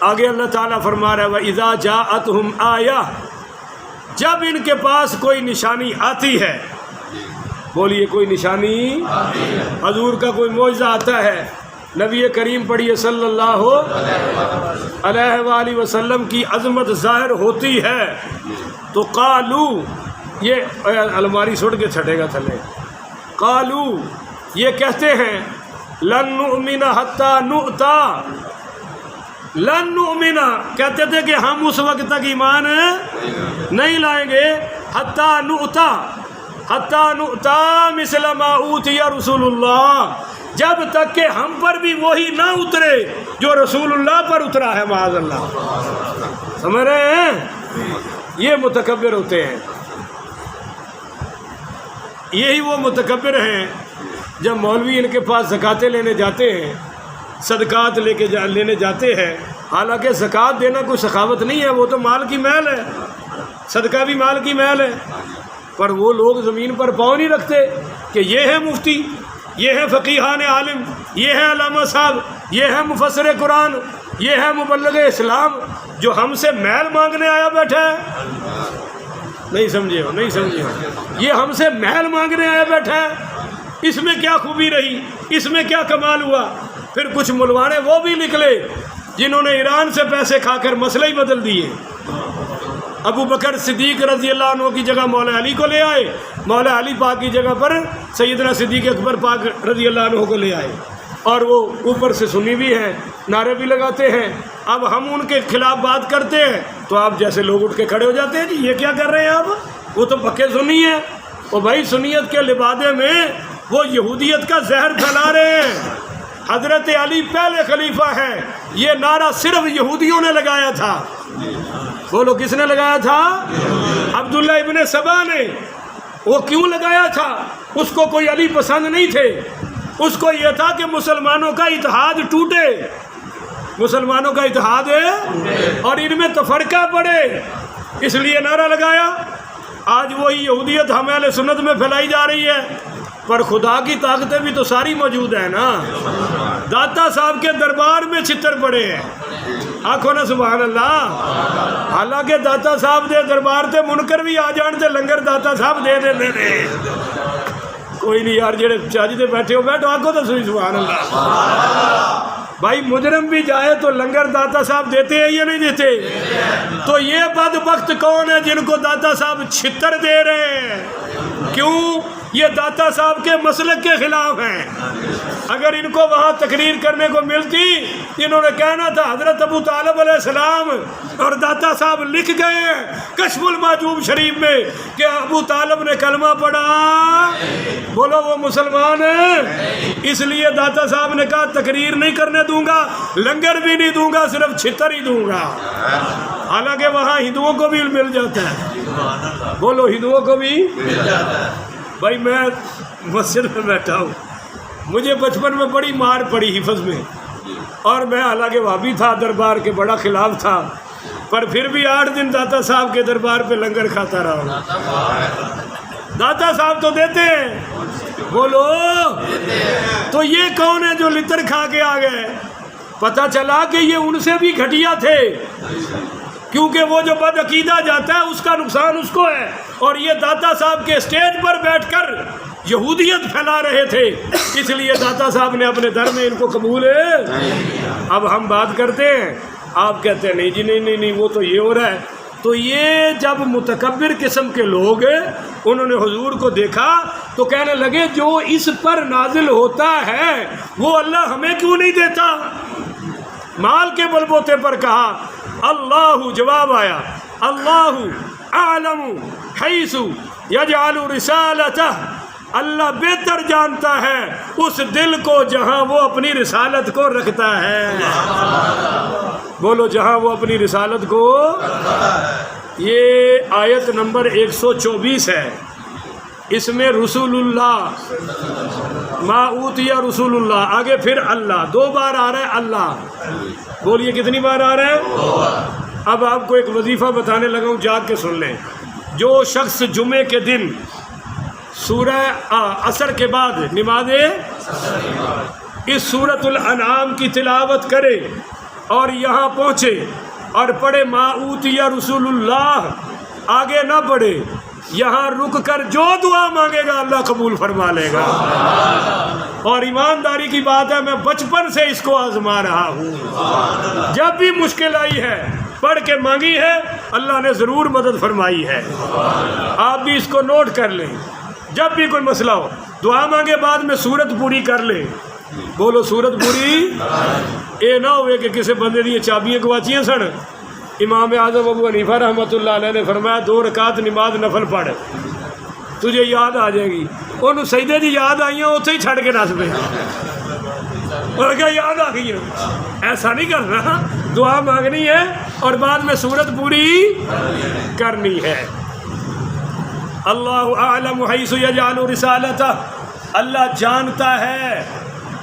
آگے اللہ تعالیٰ فرما رہا ہے وَإِذَا جَاءَتْهُمْ آیَةٌ، جب ان کے پاس کوئی نشانی آتی ہے، بولیے کوئی نشانی، حضور کا کوئی معجزہ آتا ہے، نبی کریم پڑھیے صلی اللہ علیہ وآلہ وسلم کی عظمت ظاہر ہوتی ہے تو قالو، یہ الماری سٹ کے چھٹے گا تھلے، قالو یہ کہتے ہیں لن نؤمن حتی نؤتا، لن نؤمن کہتے تھے کہ ہم اس وقت تک ایمان نہیں لائیں گے، حتی نؤتا مثل ما اوتی رسول اللہ، جب تک کہ ہم پر بھی وہی نہ اترے جو رسول اللہ پر اترا ہے، معاذ اللہ۔ سمجھ رہے ہیں؟ یہ متکبر ہوتے ہیں، یہی وہ متکبر ہیں جب مولوی ان کے پاس زکاتیں لینے جاتے ہیں، صدقات لینے جاتے ہیں، حالانکہ زکوٰۃ دینا کوئی سخاوت نہیں ہے، وہ تو مال کی محل ہے، صدقہ بھی مال کی محل ہے، پر وہ لوگ زمین پر پاؤں نہیں رکھتے کہ یہ ہے مفتی، یہ ہے فقیہان عالم، یہ ہے علامہ صاحب، یہ ہے مفسر قرآن، یہ ہے مبلغ اسلام، جو ہم سے محل مانگنے آیا بیٹھا ہے۔ نہیں سمجھے ہو، نہیں سمجھے ہو، یہ ہم سے محل مانگنے آیا بیٹھا ہے، اس میں کیا خوبی رہی، اس میں کیا کمال ہوا؟ پھر کچھ ملوانے وہ بھی نکلے جنہوں نے ایران سے پیسے کھا کر مسئلہ ہی بدل دیے۔ ابو بکر صدیق رضی اللہ عنہ کی جگہ مولا علی کو لے آئے، مولا علی پاک کی جگہ پر سیدنا صدیق اکبر پاک رضی اللہ عنہ کو لے آئے، اور وہ اوپر سے سنی بھی ہیں، نعرے بھی لگاتے ہیں۔ اب ہم ان کے خلاف بات کرتے ہیں تو آپ جیسے لوگ اٹھ کے کھڑے ہو جاتے ہیں، جی یہ کیا کر رہے ہیں آپ، وہ تو پکے سنی ہیں، وہ بھائی سنیت کے لبادے میں وہ یہودیت کا زہر پھیلا رہے ہیں۔ حضرت علی پہلے خلیفہ ہے، یہ نعرہ صرف یہودیوں نے لگایا تھا، بولو کس نے لگایا تھا؟ عبداللہ ابن سبا نے۔ وہ کیوں لگایا تھا؟ اس کو کوئی علی پسند نہیں تھے، اس کو یہ تھا کہ مسلمانوں کا اتحاد ٹوٹے، مسلمانوں کا اتحاد ہے اور ان میں تفرقہ پڑے، اس لیے نعرہ لگایا۔ آج وہی یہودیت ہم اہل سنت میں پھیلائی جا رہی ہے، پر خدا کی طاقتیں بھی تو ساری موجود ہیں نا۔ داتا صاحب کے دربار میں چھتر پڑے ہیں، آنکھوں نا سبحان اللہ، حالانکہ داتا صاحب دے دربار تے منکر بھی آ جان تے لنگر داتا صاحب دے دے کوئی نہیں یار، جڑے چاجی دے بیٹھے ہو بیٹھو، آنکھوں تو سوئی سبحان اللہ۔ بھائی مجرم بھی جائے تو لنگر داتا صاحب دیتے ہیں یا نہیں دیتے؟ تو یہ بدبخت کون ہے جن کو داتا صاحب چھتر دے رہے ہیں؟ کیوں؟ یہ داتا صاحب کے مسلک کے خلاف ہیں۔ اگر ان کو وہاں تقریر کرنے کو ملتی، انہوں نے کہنا تھا حضرت ابو طالب علیہ السلام اور داتا صاحب لکھ گئے ہیں کشف المعجوب شریف میں کہ ابو طالب نے کلمہ پڑھا، بولو وہ مسلمان ہیں۔ اس لیے داتا صاحب نے کہا تقریر نہیں کرنے دوں گا، لنگر بھی نہیں دوں گا، صرف چھتر ہی دوں گا۔ حالانکہ وہاں ہندوؤں کو بھی مل جاتا ہے، بولو ہندوؤں کو بھی مل جاتا ہے۔ بھائی میں مسجد میں بیٹھا ہوں، مجھے بچپن میں بڑی مار پڑی حفظ میں، اور میں حالانکہ وہابی تھا، دربار کے بڑا خلاف تھا، پر پھر بھی 8 دن داتا صاحب کے دربار پہ لنگر کھاتا رہا ہوں۔ داتا صاحب تو دیتے ہیں، بولو تو یہ کون ہے جو لتر کھا کے آ گئے؟ پتہ چلا کہ یہ ان سے بھی گھٹیا تھے، کیونکہ وہ جو بد عقیدہ جاتا ہے اس کا نقصان اس کو ہے، اور یہ داتا صاحب کے اسٹیج پر بیٹھ کر یہودیت پھیلا رہے تھے، اس لیے داتا صاحب نے اپنے در میں ان کو قبول ہے۔ اب ہم بات کرتے ہیں، آپ کہتے ہیں نہیں جی نہیں وہ تو یہ ہو رہا ہے۔ تو یہ جب متکبر قسم کے لوگ انہوں نے حضور کو دیکھا تو کہنے لگے جو اس پر نازل ہوتا ہے وہ اللہ ہمیں کیوں نہیں دیتا؟ مال کے بل بوتے پر کہا، اللہ جواب آیا، اللہ اعلم حیث یجعل رسالتہ، اللہ بہتر جانتا ہے اس دل کو جہاں وہ اپنی رسالت کو رکھتا ہے، بولو جہاں وہ اپنی رسالت کو۔ یہ آیت نمبر 124 ہے، اس میں رسول اللہ ما اوتیا رسول اللہ، آگے پھر اللہ، 2 بار آ رہا ہے اللہ، بولیے کتنی بار آ رہا ہے؟ 2 بار۔ اب آپ کو ایک وظیفہ بتانے لگا ہوں، جاگ کے سن لیں۔ جو شخص جمعے کے دن سورہ عصر کے بعد نماز اس سورۃ الانعام کی تلاوت کرے اور یہاں پہنچے اور پڑھے ما اوتی رسول اللہ، آگے نہ پڑھے، یہاں رک کر جو دعا مانگے گا اللہ قبول فرما لے گا۔ اور ایمانداری کی بات ہے، میں بچپن سے اس کو آزما رہا ہوں، جب بھی مشکل آئی ہے پڑھ کے مانگی ہے، اللہ نے ضرور مدد فرمائی ہے۔ آپ بھی اس کو نوٹ کر لیں، جب بھی کوئی مسئلہ ہو دعا مانگے بعد میں سورت پوری کر لیں۔ بولو سورت پوری۔ اے نہ ہوئے کہ کسی بندے دی چابیاں گواچیاں سن، امام اعظم ابو حنیفہ رحمۃ اللہ علیہ نے فرمایا 2 رکعت نماز نفل پڑھ، تجھے یاد آ جائے گی۔ انہوں سجدے دی یاد آئیاں اتنے ہی چھڑ کے نس پے، اور کیا یاد آ گئی ہے؟ ایسا نہیں کرنا، دعا مانگنی ہے اور بعد میں سورت پوری کرنی ہے۔ اللہ اعلم حیث یجعل رسالتہ، اللہ جانتا ہے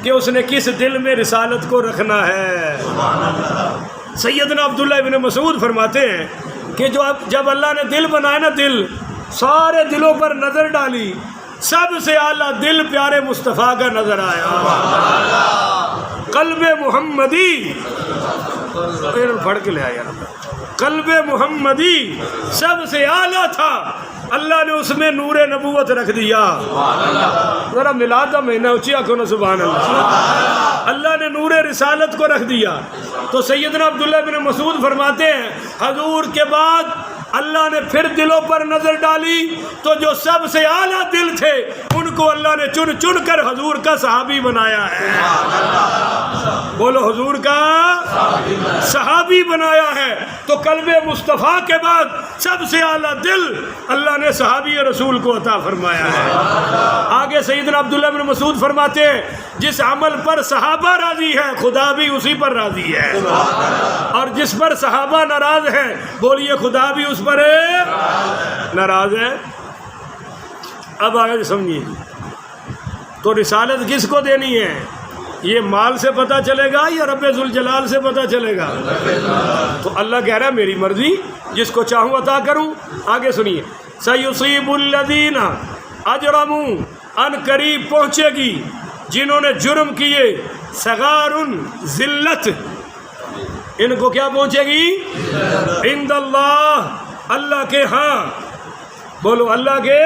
کہ اس نے کس دل میں رسالت کو رکھنا ہے۔ سیدنا عبداللہ ابن مسعود فرماتے ہیں کہ جب اللہ نے دل بنایا نا، دل سارے دلوں پر نظر ڈالی، سب سے اعلیٰ دل پیارے مصطفیٰ کا نظر آیا۔ قلب محمدی، پڑھ کے لے آیا، قلب محمدی سب سے اعلیٰ تھا، اللہ نے اس میں نور نبوت رکھ دیا۔ ذرا میلاد کا مہینہ اونچی آنکھوں نا سبحان اللہ، اللہ نے نور رسالت کو رکھ دیا۔ تو سیدنا عبداللہ بن مسعود فرماتے ہیں حضور کے بعد اللہ نے پھر دلوں پر نظر ڈالی تو جو سب سے اعلیٰ دل تھے ان کو اللہ نے چن چن کر حضور کا صحابی بنایا ہے۔ بولو حضور کا صحابی بنایا ہے۔ تو قلب مصطفیٰ کے بعد سب سے اعلیٰ دل اللہ نے صحابی رسول کو عطا فرمایا ہے۔ آگے سیدنا عبداللہ بن مسعود فرماتے ہیں جس عمل پر صحابہ راضی ہے خدا بھی اسی پر راضی ہے، اور جس پر صحابہ ناراض ہیں بولیے خدا بھی اس پر ناراض ہے۔ اب آگے سمجھیے، تو رسالت کس کو دینی ہے؟ یہ مال سے پتہ چلے گا یا رب ذوالجلال سے پتہ چلے گا؟ تو اللہ کہہ رہا ہے میری مرضی، جس کو چاہوں عطا کروں۔ آگے سنیے، سَيُصِيبُ الَّذِينَ أَجْرَمُوا، ان قریب پہنچے گی جنہوں نے جرم کیے، صغار ذلت، ان کو کیا پہنچے گی؟ عند اللہ، اللہ کے ہاں۔ بولو اللہ کے،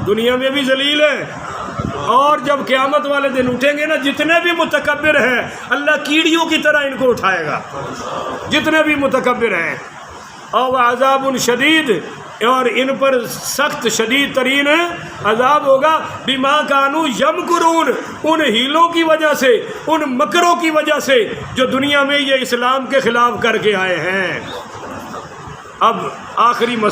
دنیا میں بھی ذلیل ہے، اور جب قیامت والے دن اٹھیں گے نا، جتنے بھی متکبر ہیں اللہ کیڑیوں کی طرح ان کو اٹھائے گا، جتنے بھی متکبر ہیں۔ اور عذاب شدید، اور ان پر سخت شدید ترین عذاب ہوگا، بما کانوا یمکرون، ان ہیلوں کی وجہ سے، ان مکروں کی وجہ سے جو دنیا میں یہ اسلام کے خلاف کر کے آئے ہیں۔ اب آخری مسئلہ